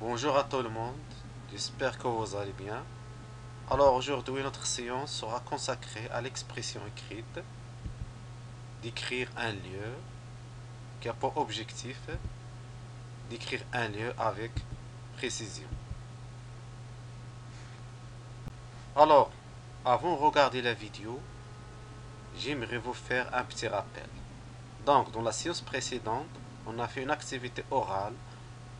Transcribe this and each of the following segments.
Bonjour à tout le monde, j'espère que vous allez bien. Alors aujourd'hui notre séance sera consacrée à l'expression écrite d'écrire un lieu qui a pour objectif d'écrire un lieu avec précision. Alors, avant de regarder la vidéo, j'aimerais vous faire un petit rappel. Donc dans la séance précédente, on a fait une activité orale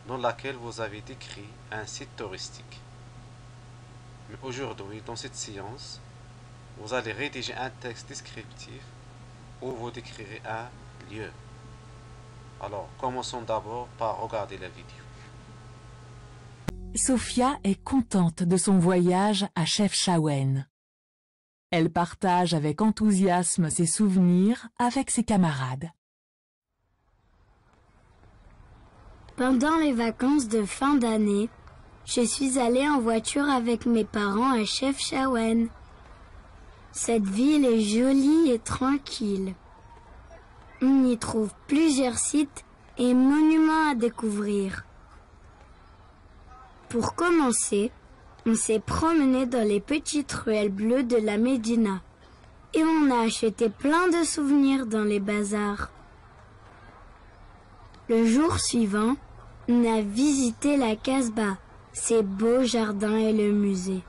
dans laquelle vous avez décrit un site touristique. Mais aujourd'hui, dans cette séance, vous allez rédiger un texte descriptif où vous décrirez un lieu. Alors, commençons d'abord par regarder la vidéo. Sophia est contente de son voyage à Chefchaouen. Elle partage avec enthousiasme ses souvenirs avec ses camarades. Pendant les vacances de fin d'année, je suis allée en voiture avec mes parents à Chefchaouen. Cette ville est jolie et tranquille. On y trouve plusieurs sites et monuments à découvrir. Pour commencer, on s'est promené dans les petites ruelles bleues de la Médina et on a acheté plein de souvenirs dans les bazars. Le jour suivant, on a visité la Casbah, ses beaux jardins et le musée.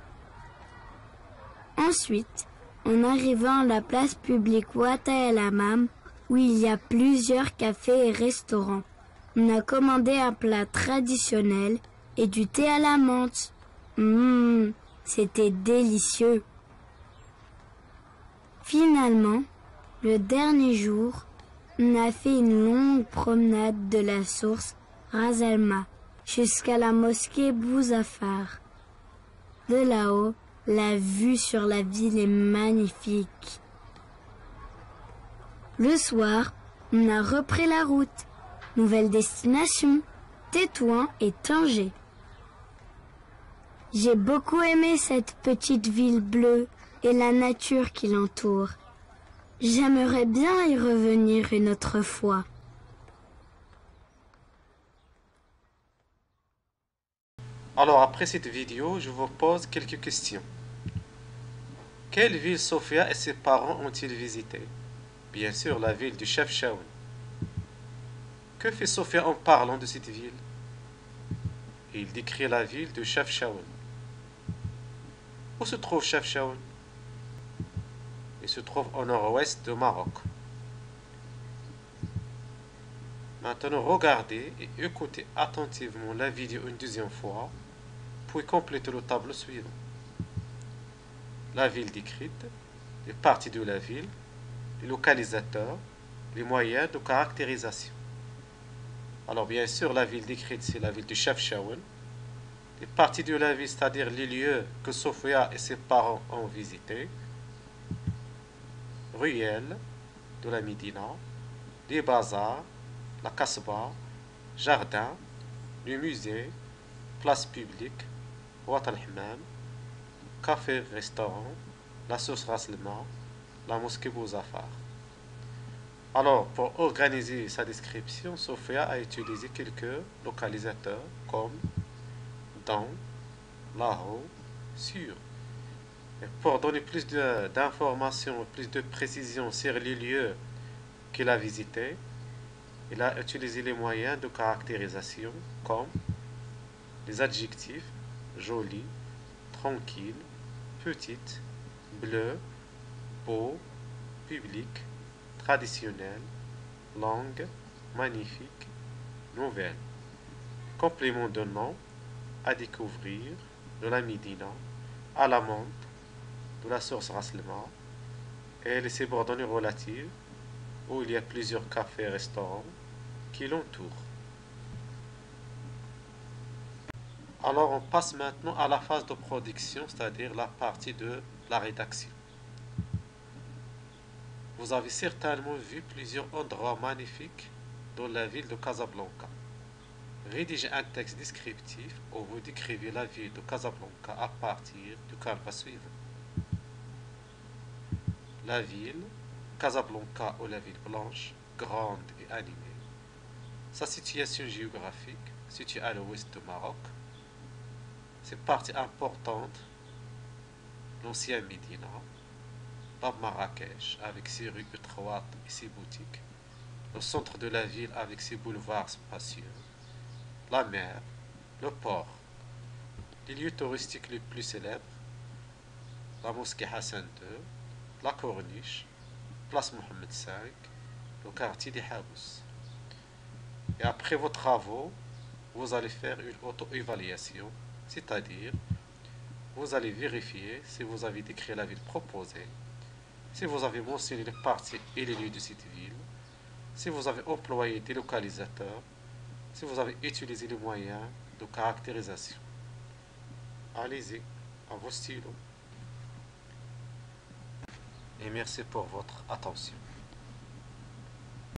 Ensuite, en arrivant à la place publique Ouatta El Hammam, où il y a plusieurs cafés et restaurants, on a commandé un plat traditionnel et du thé à la menthe. C'était délicieux. Finalement, le dernier jour, on a fait une longue promenade de la source Ras El-Ma jusqu'à la mosquée Bouzafar. De là-haut, la vue sur la ville est magnifique. Le soir, on a repris la route. Nouvelle destination, Tétouan et Tanger. J'ai beaucoup aimé cette petite ville bleue et la nature qui l'entoure. J'aimerais bien y revenir une autre fois. Alors après cette vidéo, je vous pose quelques questions. Quelle ville Sophia et ses parents ont-ils visité? Bien sûr, la ville du Chefchaouen. Que fait Sophia en parlant de cette ville? Il décrit la ville de Chefchaouen. Où se trouve Chefchaouen? Il se trouve au nord-ouest du Maroc. Maintenant, regardez et écoutez attentivement la vidéo une deuxième fois, puis complétez le tableau suivant. La ville décrite, les parties de la ville, les localisateurs, les moyens de caractérisation. Alors bien sûr, la ville décrite, c'est la ville de Chefchaouen. Les parties de la ville, c'est-à-dire les lieux que Sophia et ses parents ont visités. Ruelles de la Médina, les bazars, la Casbah, jardin, le musée, place publique, Ouatta El Hammam, café, restaurant, la source Ras El-Ma, la mosquée Bouzafar. Alors, pour organiser sa description, Sophia a utilisé quelques localisateurs comme dans, là-haut, sur. Et pour donner plus d'informations, plus de précision sur les lieux qu'il a visités, il a utilisé les moyens de caractérisation comme les adjectifs joli, tranquille, petite, bleu, beau, public, traditionnel, langue, magnifique, nouvelle. Complément de nom, à découvrir, de la Médina, à la menthe, de la source Ras El-Ma, et les subordonnées relatives, où il y a plusieurs cafés et restaurants qui l'entourent. Alors on passe maintenant à la phase de production, c'est-à-dire la partie de la rédaction. Vous avez certainement vu plusieurs endroits magnifiques dans la ville de Casablanca. Rédigez un texte descriptif où vous décrivez la ville de Casablanca à partir du canevas suivant. La ville, Casablanca ou la ville blanche, grande et animée. Sa situation géographique, située à l'ouest du Maroc, Ces parties importantes, l'ancien Médina, Bab Marrakech avec ses rues étroites et ses boutiques, le centre de la ville avec ses boulevards spacieux, la mer, le port, les lieux touristiques les plus célèbres, la mosquée Hassan II, la corniche, place Mohammed V, le quartier des Habous. Et après vos travaux, vous allez faire une auto-évaluation, c'est-à-dire vous allez vérifier si vous avez décrit la ville proposée, si vous avez mentionné les parties et les lieux de cette ville, si vous avez employé des localisateurs, si vous avez utilisé les moyens de caractérisation. Allez-y, à vos stylos. Et merci pour votre attention.